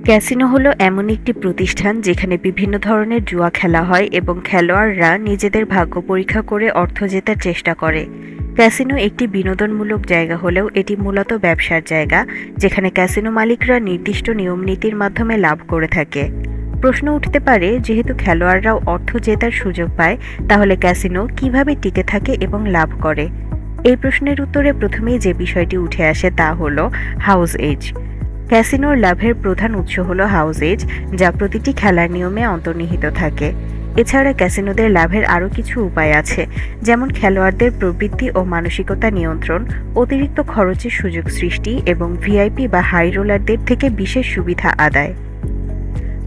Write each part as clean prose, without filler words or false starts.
Casino হলো এমন একটি প্রতিষ্ঠান যেখানে বিভিন্ন ধরনের জুয়া খেলা হয় এবং খেলোয়াড়রা নিজেদের ভাগ্য পরীক্ষা করে অর্থ জেতার চেষ্টা করে। ক্যাসিনো একটি বিনোদনমূলক জায়গা হলেও এটি মূলত ব্যবসার জায়গা, যেখানে ক্যাসিনো মালিকরা নির্দিষ্ট নিয়মনীতির মাধ্যমে লাভ করে থাকে। প্রশ্ন উঠতে পারে, যেহেতু খেলোয়াড়রাও অর্থ জেতার সুযোগ পায়, তাহলে ক্যাসিনো কিভাবে টিকে থাকে এবং লাভ করে? এই প্রশ্নের উত্তরে প্রথমেই যে বিষয়টি উঠে আসে তা হলো হাউস এজ। ক্যাসিনোর লাভের প্রধান উৎস হল হাউস এজ, যা প্রতিটি খেলার নিয়মে অন্তর্নিহিত থাকে। এছাড়া ক্যাসিনোদের লাভের আরও কিছু উপায় আছে, যেমন খেলোয়াড়দের প্রবৃত্তি ও মানসিকতা নিয়ন্ত্রণ, অতিরিক্ত খরচের সুযোগ সৃষ্টি এবং ভিআইপি বা হাই রোলারদের থেকে বিশেষ সুবিধা আদায়।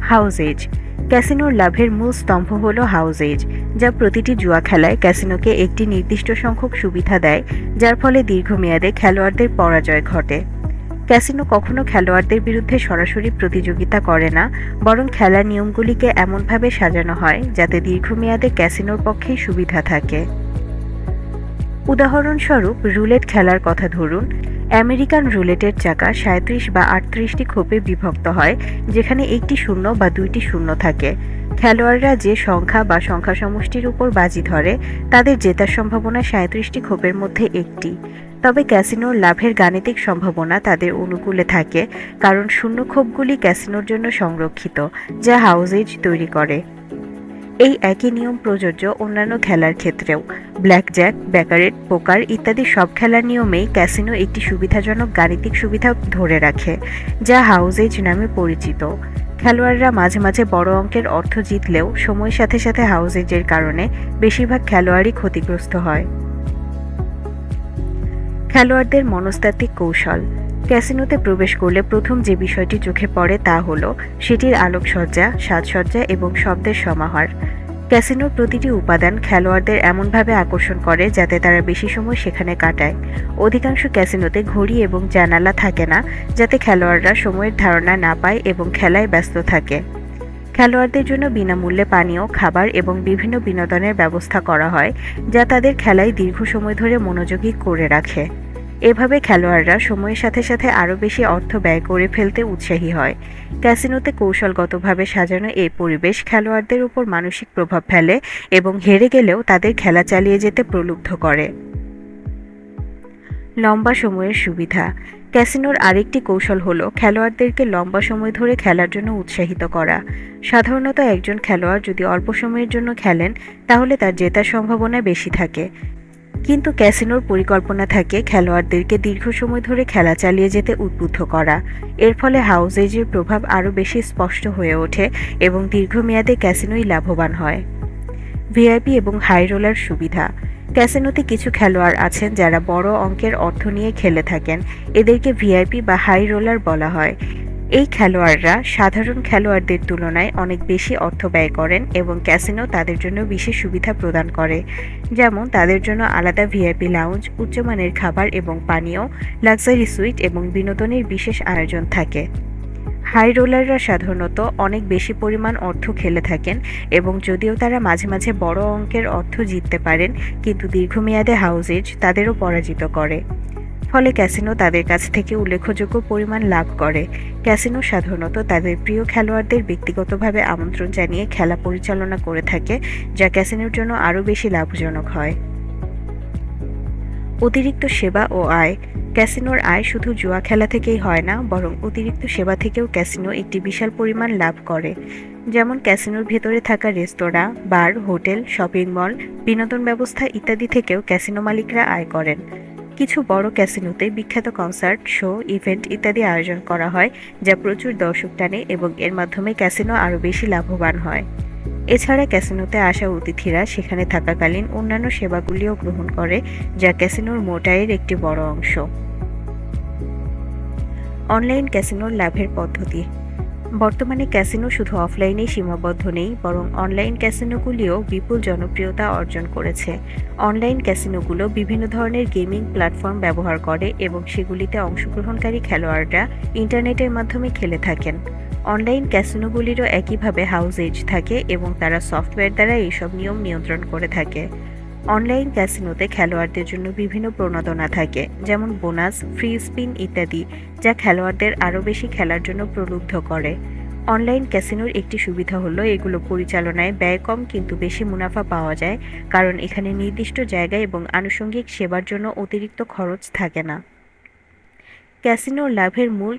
House age. ক্যাসিনোর লাভের মূল স্তম্ভ হল হাউস এজ, যা প্রতিটি জুয়া খেলায় ক্যাসিনোকে একটি নির্দিষ্ট সংখ্যক সুবিধা দেয়, যার ফলে দীর্ঘমেয়াদে খেলোয়াড়দের পরাজয় ঘটে। ক্যাসিনো কখনো খেলোয়াড়দের বিরুদ্ধে সরাসরি প্রতিযোগিতা করে না, বরং খেলার নিয়মগুলিকে এমনভাবে সাজানো হয় যাতে দীর্ঘমেয়াদে ক্যাসিনোর পক্ষেই সুবিধা থাকে। উদাহরণস্বরূপ রুলেট খেলার কথা ধরুন। আমেরিকান রুলেটের চাকা ৩৭ বা ৩৮টি খোপে বিভক্ত হয়, যেখানে একটি শূন্য বা দুইটি শূন্য থাকে। খেলোয়াড়রা যে সংখ্যা বা সংখ্যা সমষ্টির উপর বাজি ধরে, তাদের জেতার সম্ভাবনা ৩৭টি খোপের মধ্যে একটি। তবে ক্যাসিনোর লাভের গাণিতিক সম্ভাবনা তাদের অনুকূলে থাকে, কারণ শূন্য খোপগুলি ক্যাসিনোর জন্য সংরক্ষিত, যা হাউস এজ তৈরি করে। এই একই নিয়ম প্রযোজ্য অন্যান্য খেলার ক্ষেত্রেও। ব্ল্যাকজ্যাক, ব্যাকারেট, পোকার ইত্যাদি সব খেলার নিয়মেই ক্যাসিনো একটি সুবিধাজনক গাণিতিক সুবিধা ধরে রাখে, যা হাউস এজ নামে পরিচিত। খেলোয়াড়রা মাঝে মাঝে বড় অঙ্কের অর্থ জিতলেও সময়ের সাথে সাথে হাউস এজের কারণে বেশিরভাগ খেলোয়াড়ই ক্ষতিগ্রস্ত হয়। খেলোয়াড়দের মনস্তাত্ত্বিক কৌশল। ক্যাসিনোতে প্রবেশ করলে প্রথম যে বিষয়টি চোখে পড়ে তা হলো সেটির আলোকসজ্জা, সাজসজ্জা এবং শব্দের সমাহার। ক্যাসিনোর প্রতিটি উপাদান খেলোয়াড়দের এমনভাবে আকর্ষণ করে যাতে তারা বেশি সময় সেখানে কাটায়। অধিকাংশ ক্যাসিনোতে ঘড়ি এবং জানালা থাকে না, যাতে খেলোয়াড়রা সময়ের ধারণা না পায় এবং খেলায় ব্যস্ত থাকে। খেলোয়াড়দের জন্য বিনামূল্যে পানীয়, খাবার এবং বিভিন্ন বিনোদনের ব্যবস্থা করা হয়, যা তাদের খেলায় দীর্ঘ সময় ধরে মনোযোগী করে রাখে। এভাবে খেলোয়াড়রা সময়ের সাথে সাথে আরও বেশি অর্থ ব্যয় করে ফেলতে উৎসাহী হয়। ক্যাসিনোতে কৌশলগতভাবে সাজানো এই পরিবেশ খেলোয়াড়দের উপর মানসিক প্রভাব ফেলে এবং হেরে গেলেও তাদের খেলা চালিয়ে যেতে প্রলুব্ধ করে। লম্বা সময়ের সুবিধা। ক্যাসিনোর আরেকটি কৌশল হলো খেলোয়াড়দেরকে লম্বা সময় ধরে খেলার জন্য উৎসাহিত করা। সাধারণত একজন খেলোয়াড় যদি অল্প সময়ের জন্য খেলেন, তাহলে তার জেতার সম্ভাবনা বেশি থাকে। কিন্তু ক্যাসিনোর পরিকল্পনা থাকে খেলোয়াড়দেরকে দীর্ঘ সময় ধরে খেলা চালিয়ে যেতে উদ্বুদ্ধ করা। এর ফলে হাউস এজের প্রভাব আরও বেশি স্পষ্ট হয়ে ওঠে এবং দীর্ঘমেয়াদে ক্যাসিনোই লাভবান হয়। ভিআইপি এবং হাই রোলার সুবিধা। ক্যাসিনোতে কিছু খেলোয়াড় আছেন যারা বড় অঙ্কের অর্থ নিয়ে খেলে থাকেন। এদেরকে ভিআইপি বা হাই রোলার বলা হয়। এই খেলোয়াড়রা সাধারণ খেলোয়াড়দের তুলনায় অনেক বেশি অর্থ ব্যয় করেন এবং ক্যাসিনো তাদের জন্য বিশেষ সুবিধা প্রদান করে, যেমন তাদের জন্য আলাদা ভিআইপি লাউঞ্জ, উচ্চমানের খাবার এবং পানীয়, লাক্সারি সুইট এবং বিনোদনের বিশেষ আয়োজন থাকে। হাই রোলাররা সাধারণত অনেক বেশি পরিমাণ অর্থ খেলে থাকেন এবং যদিও তারা মাঝে মাঝে বড় অঙ্কের অর্থ জিততে পারেন, কিন্তু দীর্ঘমেয়াদে হাউস এজ তাদেরও পরাজিত করে। ফলে ক্যাসিনো তাদের কাছ থেকে উল্লেখযোগ্য পরিমাণ লাভ করে। ক্যাসিনো সাধারণত তাদের প্রিয় খেলোয়াড়দের ব্যক্তিগতভাবে আমন্ত্রণ জানিয়ে খেলা পরিচালনা করে থাকে, যা ক্যাসিনোর জন্য আরও বেশি লাভজনক হয়। অতিরিক্ত সেবা ও আয়। ক্যাসিনোর আয় শুধু জুয়া খেলা থেকেই হয় না, বরং অতিরিক্ত সেবা থেকেও ক্যাসিনো একটি বিশাল পরিমাণ লাভ করে। যেমন ক্যাসিনোর ভেতরে থাকা রেস্তোরাঁ, বার, হোটেল, শপিং মল, বিনোদন ব্যবস্থা ইত্যাদি থেকেও ক্যাসিনো মালিকরা আয় করেন। কিছু বড় ক্যাসিনোতে বিখ্যাত কনসার্ট, শো, ইভেন্ট ইত্যাদি আয়োজন করা হয়, যা প্রচুর দর্শক টানে এবং এর মাধ্যমে ক্যাসিনো আরও বেশি লাভবান হয়। এছাড়া ক্যাসিনোতে আসা অতিথিরা সেখানে থাকাকালীন অন্যান্য সেবাগুলিও গ্রহণ করে, যা ক্যাসিনোর মোট আয়ের একটি বড় অংশ। অনলাইন ক্যাসিনোর লাভের পদ্ধতি। বর্তমানে ক্যাসিনো শুধু অফলাইনেই সীমাবদ্ধ নেই, বরং অনলাইন ক্যাসিনোগুলিও বিপুল জনপ্রিয়তা অর্জন করেছে। অনলাইন ক্যাসিনোগুলো বিভিন্ন ধরনের গেমিং প্ল্যাটফর্ম ব্যবহার করে এবং সেগুলিতে অংশগ্রহণকারী খেলোয়াড়রা ইন্টারনেটের মাধ্যমে খেলে থাকেন। অনলাইন ক্যাসিনোগুলিরও একইভাবে হাউস এজ থাকে এবং তারা সফটওয়্যার দ্বারা এইসব নিয়ম নিয়ন্ত্রণ করে থাকে। অনলাইন ক্যাসিনোতে খেলোয়াড়দের জন্য বিভিন্ন প্রণোদনা থাকে, যেমন বোনাস, ফ্রি স্পিন ইত্যাদি, যা খেলোয়াড়দের আরও বেশি খেলার জন্য প্রলুব্ধ করে। অনলাইন ক্যাসিনোর একটি সুবিধা হলো এগুলো পরিচালনায় ব্যয় কম কিন্তু বেশি মুনাফা পাওয়া যায়, কারণ এখানে নির্দিষ্ট জায়গা এবং আনুষঙ্গিক সেবার জন্য অতিরিক্ত খরচ থাকে না। ক্যাসিনোর লাভের মূল